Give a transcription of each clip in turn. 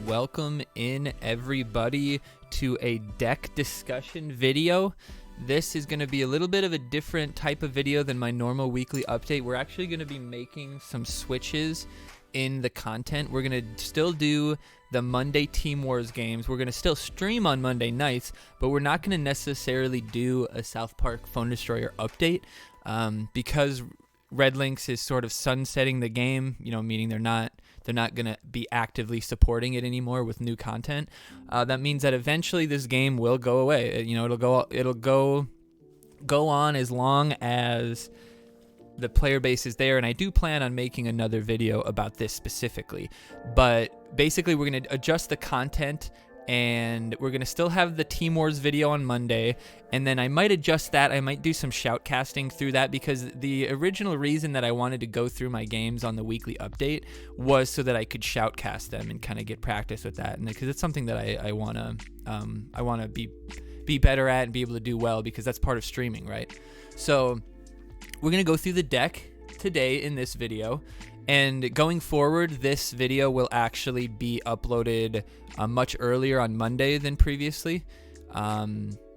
Welcome in everybody to a deck discussion video. This is going to be a little bit of a different type of video than my normal weekly update. We're actually going to be making some switches in the content. We're going to still do the Monday Team Wars games. We're going to still stream on Monday nights, but we're not going to necessarily do a South Park Phone Destroyer update because Red Lynx is sort of sunsetting the game, meaning they're not going to be actively supporting it anymore with new content. That means that eventually this game will go away. It'll go on as long as the player base is there, and I do plan on making another video about this specifically. But basically, we're going to adjust the content, and we're going to still have the Team Wars video on Monday, and then I might adjust that. I might do some shoutcasting through that, because the original reason that I wanted to go through my games on the weekly update was so that I could shoutcast them and kind of get practice with that, and because it's something that I want to be better at and be able to do well, because that's part of streaming, right? So we're going to go through the deck today in this video. And going forward, this video will actually be uploaded much earlier on Monday than previously.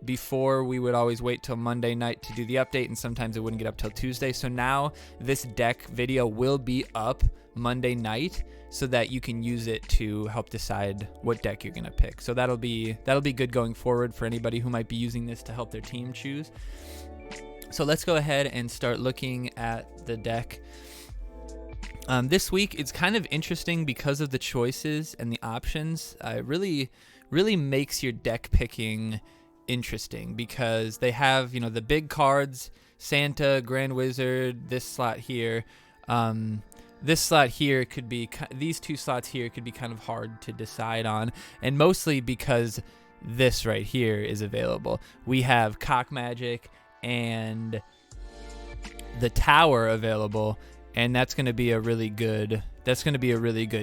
Before, we would always wait till Monday night to do the update, and sometimes it wouldn't get up till Tuesday. So now this deck video will be up Monday night so that you can use it to help decide what deck you're going to pick. So that'll be good going forward for anybody who might be using this to help their team choose. So let's go ahead and start looking at the deck. This week, it's kind of interesting because of the choices and the options. It really makes your deck picking interesting, because they have, the big cards, Santa, Grand Wizard, this slot here. This slot here could be, these two slots here could be kind of hard to decide on, and mostly because this right here is available. We have Cock Magic and the Tower available, and that's going to be a really good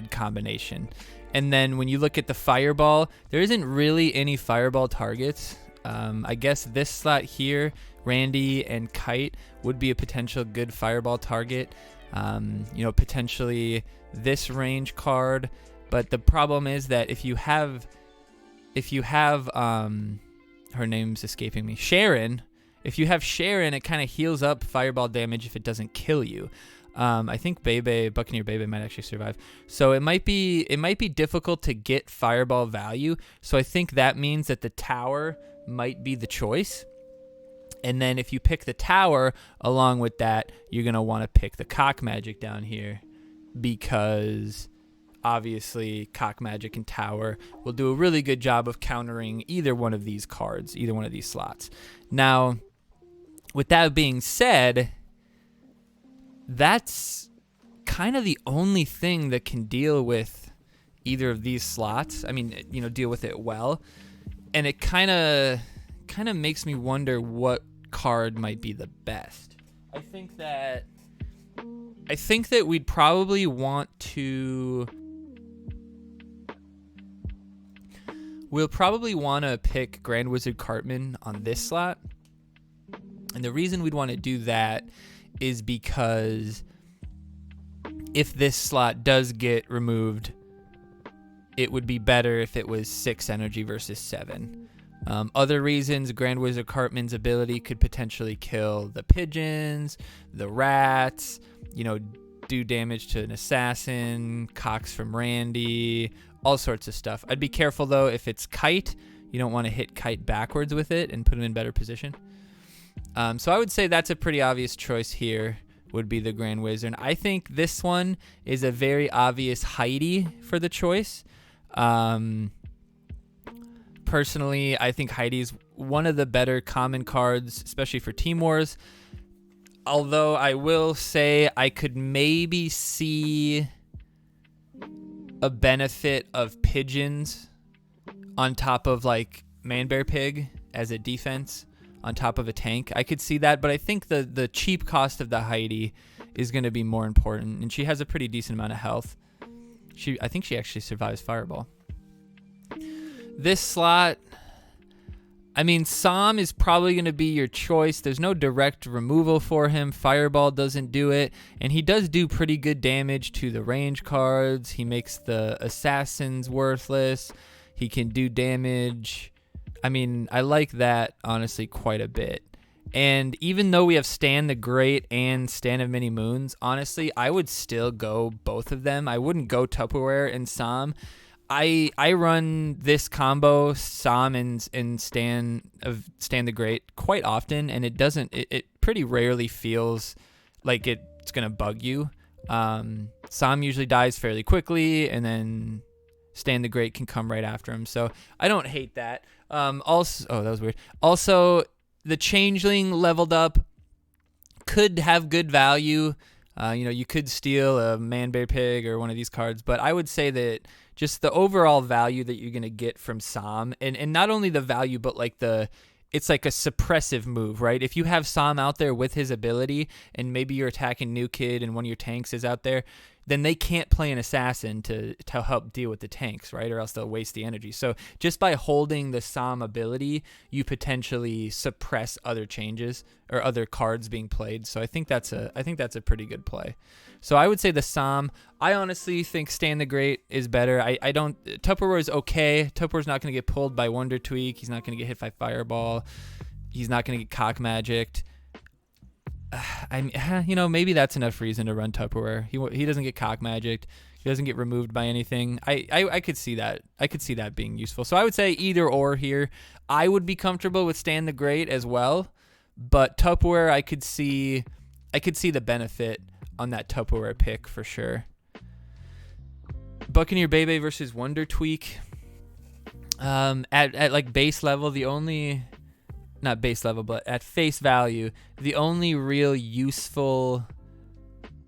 combination. And then when you look at the Fireball, there isn't really any Fireball targets. I guess this slot here, Randy and Kite, would be a potential good Fireball target. Potentially this range card. But the problem is that if you have her name's escaping me, Sharon. If you have Sharon, it kind of heals up Fireball damage if it doesn't kill you. I think Buccaneer Bebe might actually survive. So it might be difficult to get Fireball value. So I think that means that the Tower might be the choice. And then if you pick the Tower, along with that, you're going to want to pick the Cock Magic down here, because obviously Cock Magic and Tower will do a really good job of countering either one of these cards, either one of these slots. Now, with that being said, that's kind of the only thing that can deal with either of these slots. I mean, deal with it well. And it kind of makes me wonder what card might be the best. I think that we'd probably want to... We'll probably want to pick Grand Wizard Cartman on this slot. And the reason we'd want to do that is because if this slot does get removed, it would be better if it was 6 energy versus 7. Other reasons, Grand Wizard Cartman's ability could potentially kill the pigeons, the rats, do damage to an assassin, Cox from Randy, all sorts of stuff. I'd be careful, though, if it's Kite. You don't want to hit Kite backwards with it and put him in better position. So I would say that's a pretty obvious choice here, would be the Grand Wizard. I think this one is a very obvious Heidi for the choice. Personally, I think Heidi's one of the better common cards, especially for Team Wars. Although I will say I could maybe see a benefit of pigeons on top of like Man-Bear Pig as a defense on top of a tank. I could see that, but I think the cheap cost of the Heidi is going to be more important, and she has a pretty decent amount of health. I think she actually survives Fireball. This slot, I mean, Sam is probably going to be your choice. There's no direct removal for him. Fireball doesn't do it. And he does do pretty good damage to the range cards. He makes the assassins worthless. He can do damage. I mean, I like that, honestly, quite a bit. And even though we have Stan the Great and Stan of Many Moons, honestly, I would still go both of them. I wouldn't go Tupperware and Sam. I run this combo, Sam and Stan the Great, quite often, and it pretty rarely feels like it's gonna bug you. Sam usually dies fairly quickly, and then Stan the Great can come right after him, so I don't hate that. Also, oh, that was weird. Also, the Changeling leveled up could have good value. You could steal a Man Bear Pig or one of these cards, but I would say that just the overall value that you're going to get from Sam, and not only the value, but like it's like a suppressive move, right? If you have Sam out there with his ability, and maybe you're attacking New Kid and one of your tanks is out there, then they can't play an assassin to help deal with the tanks, right? Or else they'll waste the energy. So just by holding the Sam ability, you potentially suppress other changes or other cards being played. So I think that's a pretty good play. So I would say the Sam. I honestly think Stan the Great is better. I don't. Tupperware is okay. Tupperware's not going to get pulled by Wonder Tweak. He's not going to get hit by Fireball. He's not going to get cock magicked. Maybe that's enough reason to run Tupperware. He doesn't get cock magicked. He doesn't get removed by anything. I could see that. I could see that being useful. So I would say either or here. I would be comfortable with Stan the Great as well, but Tupperware I could see the benefit on that Tupperware pick for sure. Buccaneer Bebe versus Wonder Tweak. At like base level, not base level, but at face value, the only real useful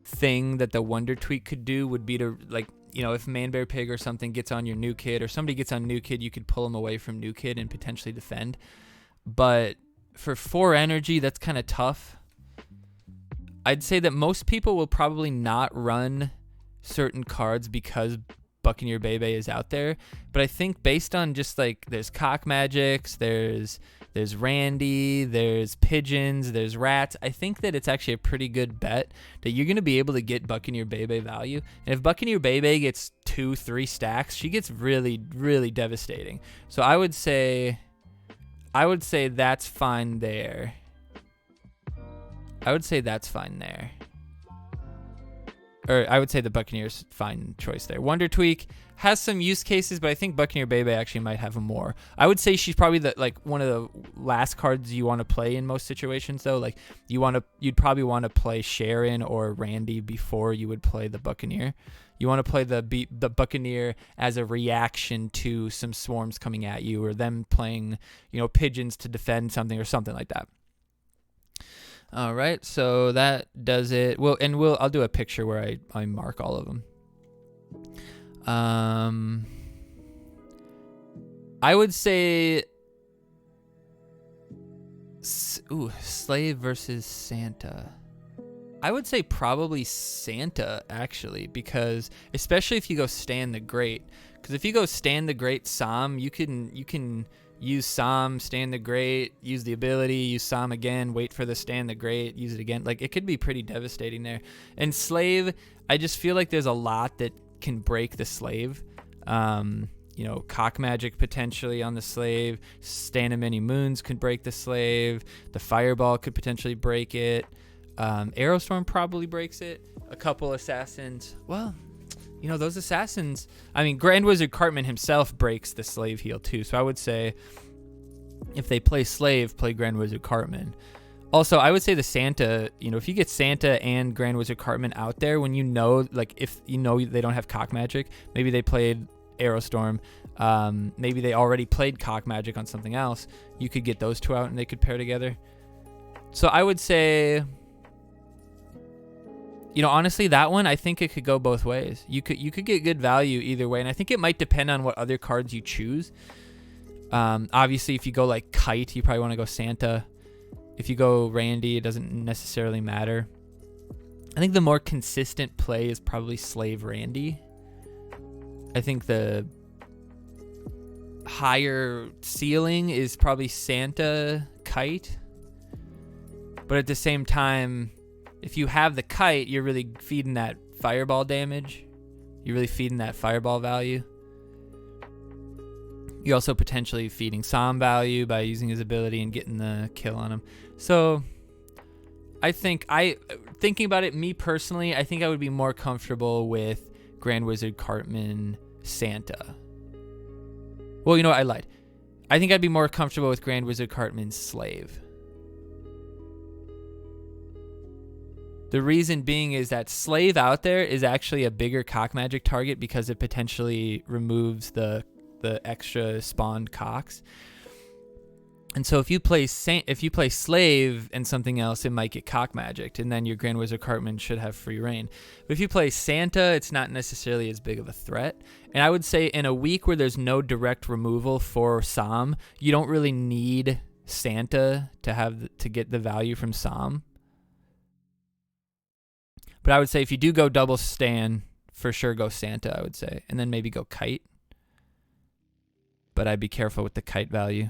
thing that the Wonder Tweak could do would be to, like, if Man Bear Pig or something gets on your New Kid, or somebody gets on New Kid, you could pull him away from New Kid and potentially defend. But for 4 energy, that's kind of tough. I'd say that most people will probably not run certain cards because Buccaneer Bebe is out there. But I think based on just like, there's cock magics, there's Randy, there's pigeons, there's rats. I think that it's actually a pretty good bet that you're going to be able to get Buccaneer Bebe value. And if Buccaneer Bebe gets 2-3 stacks, she gets really, really devastating. So I would say that's fine there. Or I would say the Buccaneer's fine choice there. Wonder Tweak has some use cases, but I think Buccaneer Bebe actually might have more. I would say she's probably one of the last cards you want to play in most situations, though. Like you'd probably want to play Sharon or Randy before you would play the Buccaneer. You want to play the Buccaneer as a reaction to some swarms coming at you, or them playing, pigeons to defend something or something like that. All right, so that does it. I'll do a picture where I mark all of them. I would say, Slave versus Santa. I would say probably Santa, actually, because especially if you go Stan the Great. Because if you go Stan the Great Sam, you can use Sam, Stan the Great, use the ability, use Sam again, wait for the Stan the Great, use it again. Like, it could be pretty devastating there. And Slave, I just feel like there's a lot that can break the Slave. Cock magic potentially on the Slave. Stan of Many Moons could break the Slave. The Fireball could potentially break it. Aerostorm probably breaks it. A couple assassins. Well, those assassins, Grand Wizard Cartman himself breaks the Slave heal too. So I would say if they play Slave, play Grand Wizard Cartman. Also, I would say the Santa, if you get Santa and Grand Wizard Cartman out there, when if they don't have cock magic, maybe they played Aerostorm, maybe they already played cock magic on something else, you could get those two out and they could pair together. So I would say, honestly, that one, I think it could go both ways. You could get good value either way, and I think it might depend on what other cards you choose. Obviously, if you go like Kite, you probably want to go Santa. If you go Randy, it doesn't necessarily matter. I think the more consistent play is probably Slave Randy. I think the higher ceiling is probably Santa Kite. But at the same time, if you have the Kite, you're really feeding that fireball damage. You're really feeding that fireball value. You're also potentially feeding Psalm value by using his ability and getting the kill on him. So I think thinking about it, me personally, I think I would be more comfortable with Grand Wizard Cartman Santa. Well, you know what? I lied. I think I'd be more comfortable with Grand Wizard Cartman Slave. The reason being is that Slave out there is actually a bigger cock magic target because it potentially removes the extra spawned cocks. And so if you play Slave and something else, it might get cock magicked, and then your Grand Wizard Cartman should have free reign. But if you play Santa, it's not necessarily as big of a threat. And I would say in a week where there's no direct removal for Psalm, you don't really need Santa to get the value from Psalm. But I would say if you do go double Stan, for sure go Santa, I would say. And then maybe go Kite. But I'd be careful with the Kite value.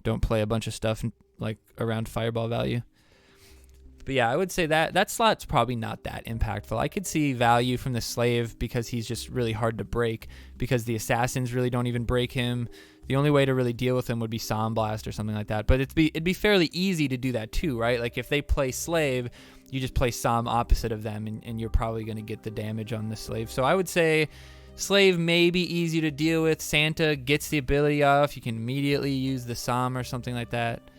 Don't play a bunch of stuff like around fireball value. But yeah, I would say that slot's probably not that impactful. I could see value from the Slave because he's just really hard to break, because the assassins really don't even break him. The only way to really deal with him would be Psalm Blast or something like that. But it'd be fairly easy to do that too, right? Like if they play Slave, you just play Psalm opposite of them, and you're probably going to get the damage on the Slave. So I would say Slave may be easy to deal with. Santa gets the ability off. You can immediately use the Psalm or something like that.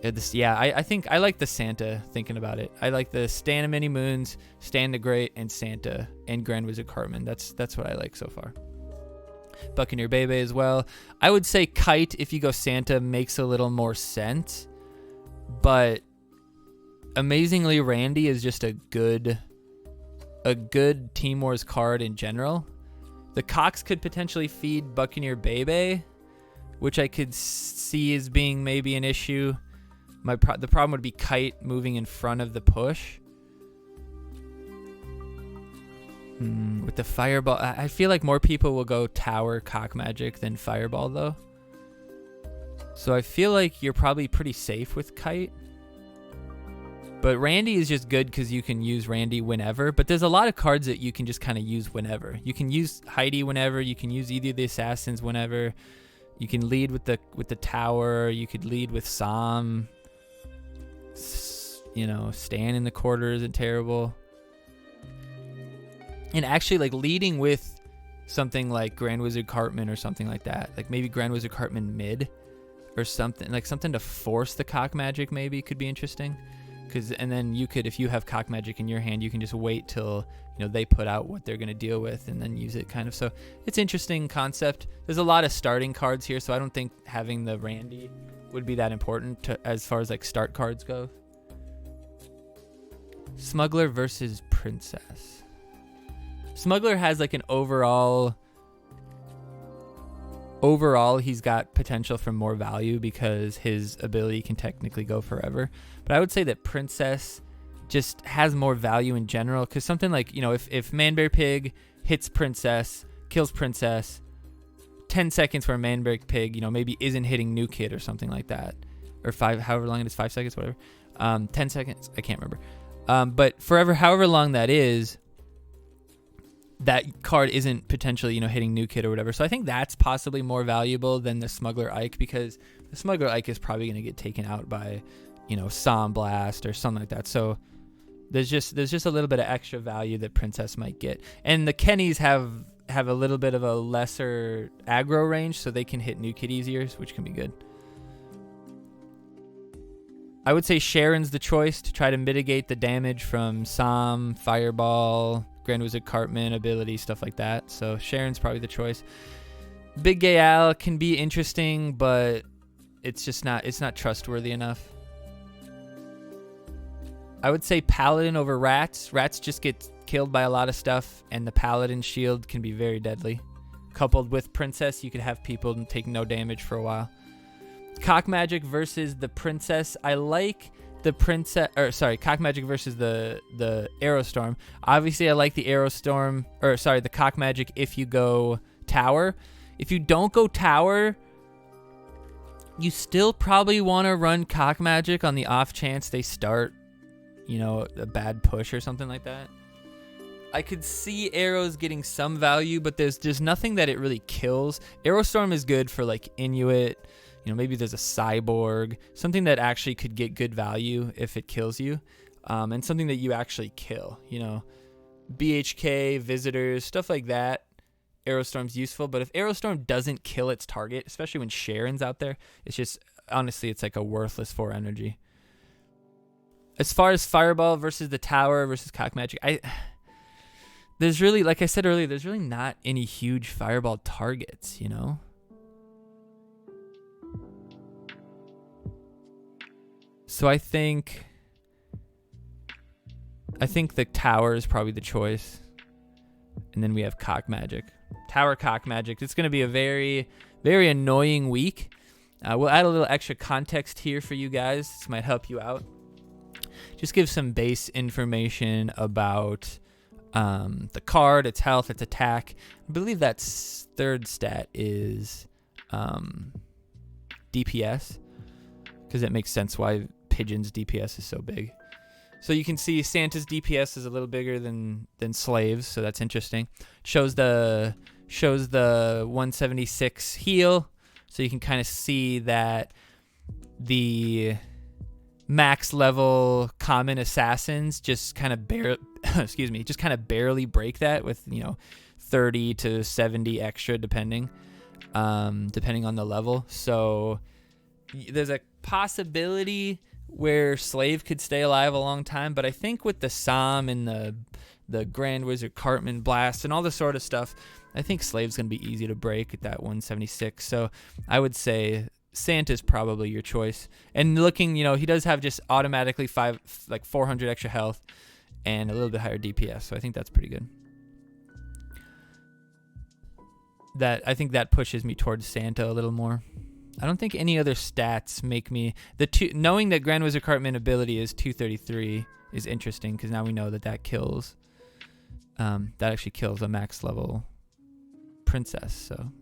I think I like the Santa, thinking about it. I like the Stan of Many Moons, Stan the Great, and Santa, and Grand Wizard Cartman. That's what I like so far. Buccaneer Bebe as well. I would say Kite, if you go Santa, makes a little more sense. But amazingly, Randy is just a good Team Wars card in general. The Cox could potentially feed Buccaneer Bebe, which I could see as being maybe an issue. The problem would be Kite moving in front of the push. With the Fireball, I feel like more people will go Tower Cock Magic than Fireball, though. So I feel like you're probably pretty safe with Kite. But Randy is just good because you can use Randy whenever. But there's a lot of cards that you can just kind of use whenever. You can use Heidi whenever. You can use either of the Assassins whenever. You can lead with the Tower. You could lead with Psalm. You know, Stan in the quarter isn't terrible. And actually, like, leading with something like Grand Wizard Cartman or something like that. Like maybe Grand Wizard Cartman mid or something. Like something to force the cock magic maybe could be interesting. And then you could, if you have cock magic in your hand, you can just wait till, you know, they put out what they're going to deal with and then use it kind of. So it's interesting concept. There's a lot of starting cards here, so I don't think having the Randy would be that important as far as like start cards go. Smuggler versus Princess. Smuggler has like an overall he's got potential for more value because his ability can technically go forever. But I would say that Princess just has more value in general, because something like, you know, if Manbear Pig hits Princess, kills Princess, 10 seconds for a Manbear Pig, you know, maybe isn't hitting New Kid or something like that, or however long it is, 5 seconds, whatever, 10 seconds, I can't remember, but forever, however long that is, that card isn't potentially, you know, hitting New Kid or whatever. So I think that's possibly more valuable than the Smuggler Ike, because the Smuggler Ike is probably going to get taken out by, you know, Psalm Blast or something like that. So there's just a little bit of extra value that Princess might get. And the Kennys have a little bit of a lesser aggro range, so they can hit New Kid easier, which can be good. I would say Sharon's the choice to try to mitigate the damage from Psalm, Fireball, Grand Wizard Cartman ability, stuff like that. So Sharon's probably the choice. Big Gay Al can be interesting, but it's not trustworthy enough. I would say Paladin over Rats. Rats just get killed by a lot of stuff, and the Paladin shield can be very deadly. Coupled with Princess, you could have people take no damage for a while. Cock Magic versus the Princess. I like the Princess, Cock Magic versus the Aerostorm. Obviously, I like the the Cock Magic if you go Tower. If you don't go Tower, You still probably want to run Cock Magic on the off chance they start, a bad push or something like that. I could see arrows getting some value, but there's nothing that it really kills. Aerostorm is good for like Inuit, maybe there's a cyborg, something that actually could get good value if it kills you, and something that you actually kill, BHK, visitors, stuff like that. Aerostorm's useful, but if Aerostorm doesn't kill its target, especially when Sharon's out there, it's just, honestly, it's like a worthless 4 energy. As far as Fireball versus the Tower versus Cock Magic, there's really, like I said earlier, there's really not any huge Fireball targets, So I think the Tower is probably the choice. And then we have Cock Magic. Tower Cock Magic. It's going to be a very, very annoying week. We'll add a little extra context here for you guys. This might help you out. Just give some base information about the card, its health, its attack. I believe that third stat is DPS, because it makes sense why Pigeon's DPS is so big. So you can see Santa's DPS is a little bigger than Slave's, so that's interesting. Shows the 176 heal, so you can kind of see that the max level common assassins just kind of barely break that with 30 to 70 extra depending on the level. So there's a possibility where Slave could stay alive a long time, but I think with the Psalm and the Grand Wizard Cartman Blast and all this sort of stuff, I think Slave's going to be easy to break at that 176. So I would say Santa's probably your choice. And looking, he does have just automatically 400 extra health and a little bit higher DPS, so I think that's pretty good. I think that pushes me towards Santa a little more. I don't think any other stats make me knowing that Grand Wizard Cartman ability is 233 is interesting, because now we know that kills. That actually kills a max level princess. So,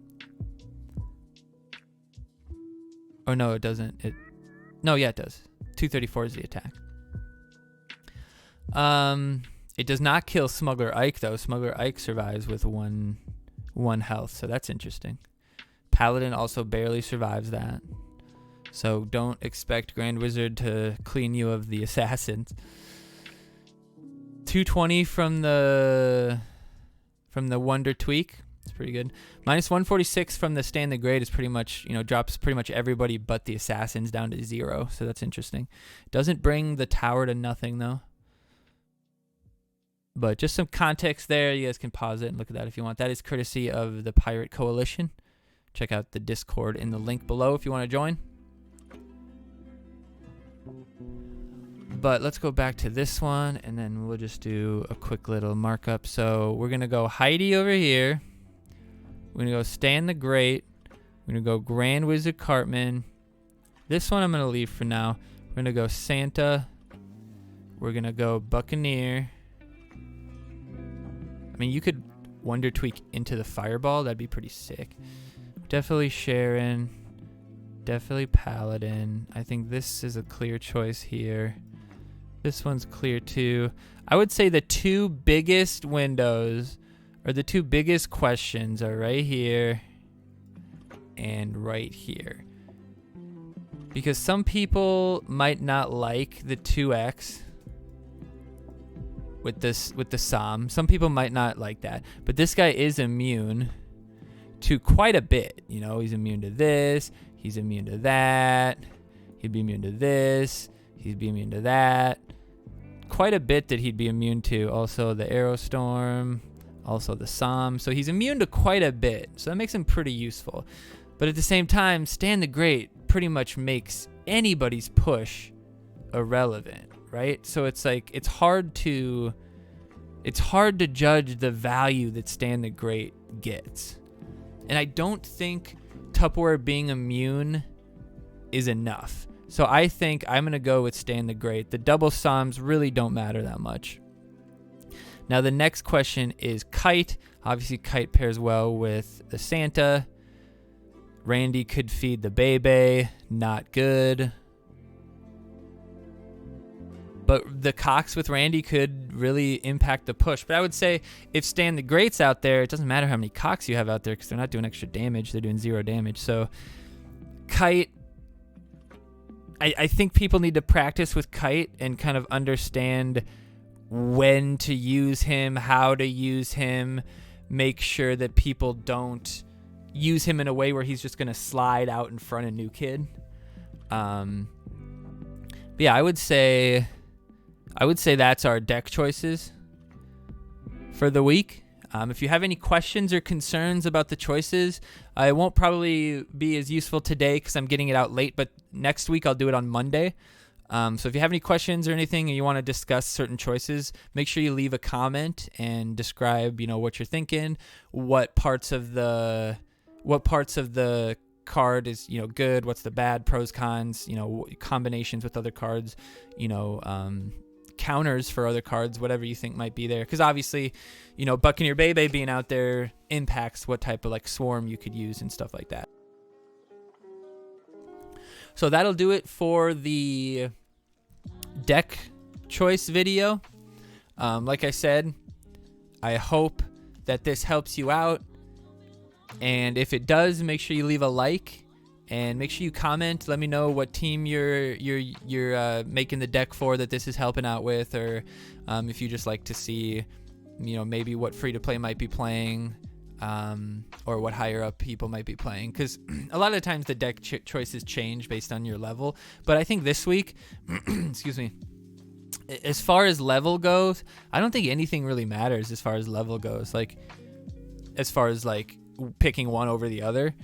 oh no, it doesn't. It does. 234 is the attack. It does not kill Smuggler Ike though. Smuggler Ike survives with one health, so that's interesting. Paladin also barely survives that. So don't expect Grand Wizard to clean you of the assassins. 220 from the Wonder Tweak. It's pretty good. Minus 146 from the Stand the Great is pretty much, drops pretty much everybody but the assassins down to 0. So that's interesting. Doesn't bring the tower to nothing though. But just some context there. You guys can pause it and look at that if you want. That is courtesy of the Pirate Coalition. Check out the Discord in the link below if you want to join. But let's go back to this one, and then we'll just do a quick little markup. So we're going to go Heidi over here. We're going to go Stan the Great. We're going to go Grand Wizard Cartman. This one I'm going to leave for now. We're going to go Santa. We're going to go Buccaneer. I mean, you could Wonder Tweak into the Fireball. That'd be pretty sick. Definitely Sharon. Definitely Paladin. I think this is a clear choice here. This one's clear too. I would say the two biggest windows, or the two biggest questions, are right here and right here. Because some people might not like the 2x with the Psalm. Some people might not like that. But this guy is immune to quite a bit. He's immune to this. He's immune to that. He'd be immune to this. He'd be immune to that. Quite a bit that he'd be immune to. Also the Aerostorm. Also the Psalm. So he's immune to quite a bit. So that makes him pretty useful. But at the same time, Stan the Great pretty much makes anybody's push irrelevant, right? So it's like it's hard to judge the value that Stan the Great gets. And I don't think Tupperware being immune is enough. So I think I'm going to go with Stan the Great. The double Psalms really don't matter that much. Now the next question is Kite. Obviously Kite pairs well with the Santa. Randy could feed the Bebe. Not good. But the Cox with Randy could really impact the push. But I would say if Stan the Great's out there, it doesn't matter how many Cox you have out there because they're not doing extra damage. They're doing 0 damage. So Kite, I think people need to practice with Kite and kind of understand when to use him, how to use him, make sure that people don't use him in a way where he's just going to slide out in front of New Kid. But yeah, I would say that's our deck choices for the week. If you have any questions or concerns about the choices, it won't probably be as useful today because I'm getting it out late, but next week I'll do it on Monday. So if you have any questions or anything and you want to discuss certain choices, make sure you leave a comment and describe, what you're thinking, what parts of the card is, good, what's the bad, pros, cons, combinations with other cards, counters for other cards, whatever you think might be there. Because obviously, Buccaneer Bebe being out there impacts what type of swarm you could use and stuff like that. So that'll do it for the deck choice video. Like I said, I hope that this helps you out. And if it does, make sure you leave a like and make sure you comment. Let me know what team you're making the deck for that this is helping out with, or if you just like to see, maybe what free to play might be playing, or what higher up people might be playing. Because a lot of the times the deck choices change based on your level. But I think this week, excuse me, as far as level goes, I don't think anything really matters as far as level goes. As far as picking one over the other,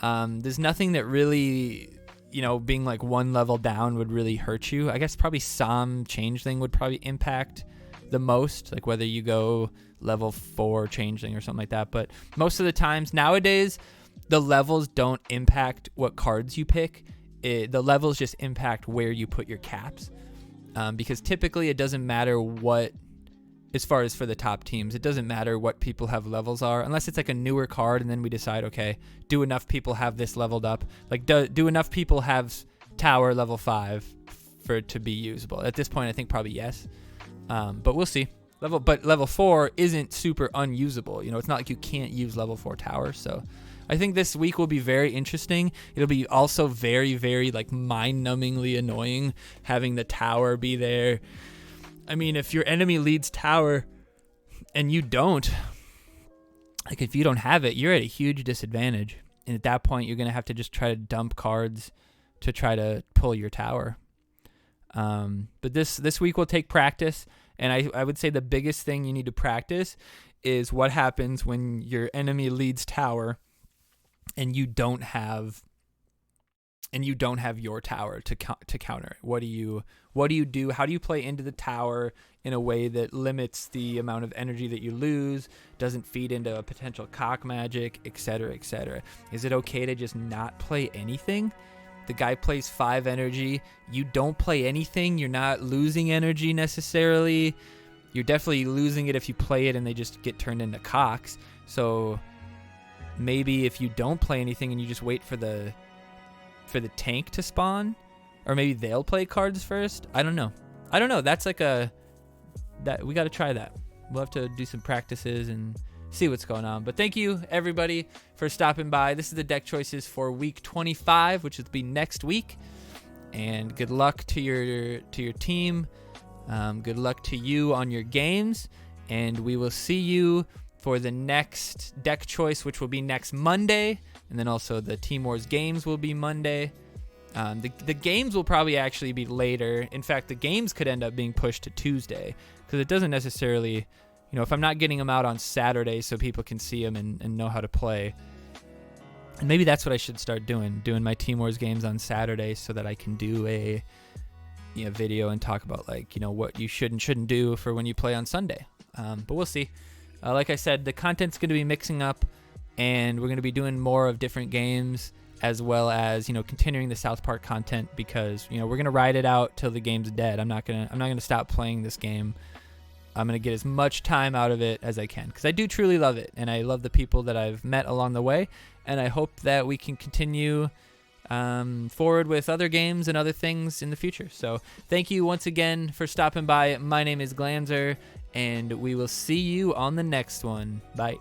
there's nothing that really, being one level down would really hurt you. I guess probably Som Changeling would probably impact the most, whether you go level 4 Changeling or something like that. But most of the times nowadays, the levels don't impact what cards you pick. The levels just impact where you put your caps, because typically it doesn't matter what, as far as for the top teams, it doesn't matter what people have levels are, unless it's a newer card, and then we decide, okay, do enough people have this leveled up? Do enough people have Tower level 5 for it to be usable? At this point, I think probably yes, but we'll see. Level 4 isn't super unusable. It's not like you can't use level 4 Tower. So I think this week will be very interesting. It'll be also very, very mind-numbingly annoying having the Tower be there. I mean, if your enemy leads Tower and you don't, if you don't have it, you're at a huge disadvantage. And at that point, you're going to have to just try to dump cards to try to pull your Tower. But this week will take practice. And I would say the biggest thing you need to practice is what happens when your enemy leads Tower and you don't have your Tower to counter. What do you do? How do you play into the Tower in a way that limits the amount of energy that you lose, doesn't feed into a potential cock magic, etc., etc.? Is it okay to just not play anything? The guy plays 5 energy. You don't play anything. You're not losing energy necessarily. You're definitely losing it if you play it and they just get turned into cocks. So maybe if you don't play anything and you just wait for the tank to spawn, or maybe they'll play cards first. I don't know. That's we got to try that. We'll have to do some practices and see what's going on. But thank you everybody for stopping by. This is the deck choices for week 25, which will be next week. And good luck to your team. Good luck to you on your games, and we will see you for the next deck choice, which will be next Monday. And then also the Team Wars games will be Monday. The games will probably actually be later. In fact, the games could end up being pushed to Tuesday, because it doesn't necessarily, if I'm not getting them out on Saturday so people can see them and know how to play. And maybe that's what I should start doing my Team Wars games on Saturday so that I can do a video and talk about what you should and shouldn't do for when you play on Sunday. But we'll see. Like I said, the content's going to be mixing up, and we're going to be doing more of different games, as well as continuing the South Park content, because we're going to ride it out till the game's dead. I'm not going to stop playing this game I'm going to get as much time out of it as I can, because I do truly love it, and I love the people that I've met along the way, and I hope that we can continue forward with other games and other things in the future. So thank you once again for stopping by. My name is Glanzer, and we will see you on the next one. Bye.